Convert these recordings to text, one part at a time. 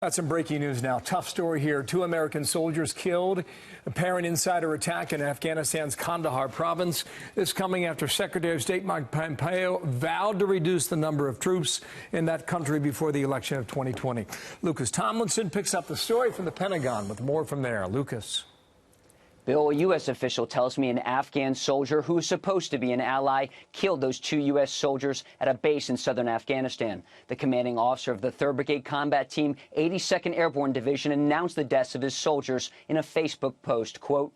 Got some breaking news now. Tough story here. 2 American soldiers killed. Apparent insider attack in Afghanistan's Kandahar province. This coming after Secretary of State Mike Pompeo vowed to reduce the number of troops in that country before the election of 2020. Lucas Tomlinson picks up the story from the Pentagon with more from there. Lucas. Bill, a U.S. official tells me an Afghan soldier who is supposed to be an ally killed those 2 U.S. soldiers at a base in southern Afghanistan. The commanding officer of the 3rd Brigade Combat Team, 82nd Airborne Division, announced the deaths of his soldiers in a Facebook post. Quote,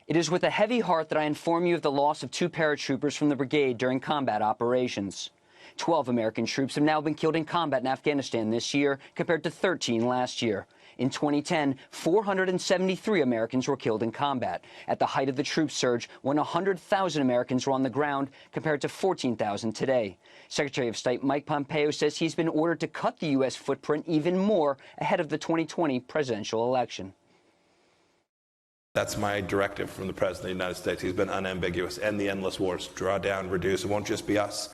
"It is with a heavy heart that I inform you of the loss of 2 paratroopers from the brigade during combat operations. 12 American troops have now been killed in combat in Afghanistan this year, compared to 13 last year. In 2010, 473 Americans were killed in combat, at the height of the troop surge when 100,000 Americans were on the ground, compared to 14,000 today. Secretary of State Mike Pompeo says he's been ordered to cut the U.S. footprint even more ahead of the 2020 presidential election. That's my directive from the President of the United States. He's been unambiguous. End the endless wars. Draw down, reduce. It won't just be us.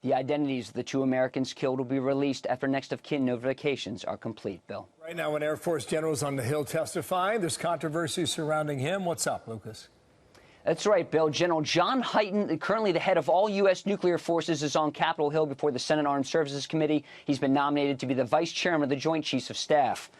The identities of the 2 Americans killed will be released after next of kin notifications are complete, Bill. Right now, when Air Force generals on the Hill testifying, there's controversy surrounding him. What's up, Lucas? That's right, Bill. General John Hyten, currently the head of all U.S. nuclear forces, is on Capitol Hill before the Senate Armed Services Committee. He's been nominated to be the vice chairman of the Joint Chiefs of Staff.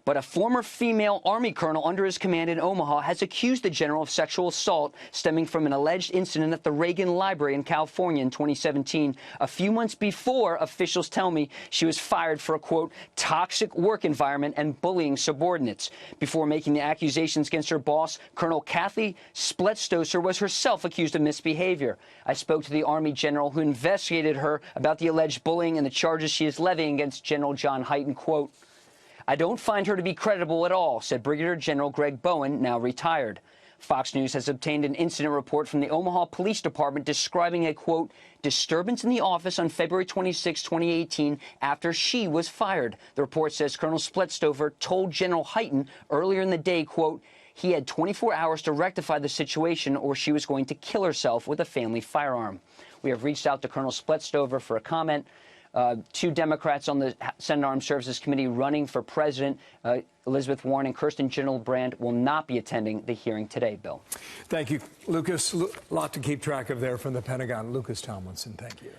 But a former female Army colonel under his command in Omaha has accused the general of sexual assault stemming from an alleged incident at the Reagan Library in California in 2017. A few months before, officials tell me, she was fired for a, quote, toxic work environment and bullying subordinates. Before making the accusations against her boss, Colonel Kathy Spletstoser was herself accused of misbehavior. I spoke to the Army general who investigated her about the alleged bullying and the charges she is levying against General John Hyten, quote, "I don't find her to be credible at all," said Brigadier General Greg Bowen, now retired. Fox News has obtained an incident report from the Omaha Police Department describing a, quote, disturbance in the office on February 26, 2018, after she was fired. The report says Colonel Spletstover told General Hyten earlier in the day, quote, he had 24 hours to rectify the situation or she was going to kill herself with a family firearm. We have reached out to Colonel Spletstover for a comment. 2 Democrats on the Senate Armed Services Committee running for president, Elizabeth Warren and Kirsten Gillibrand, will not be attending the hearing today, Bill. Thank you, Lucas. A lot to keep track of there from the Pentagon. Lucas Tomlinson, thank you.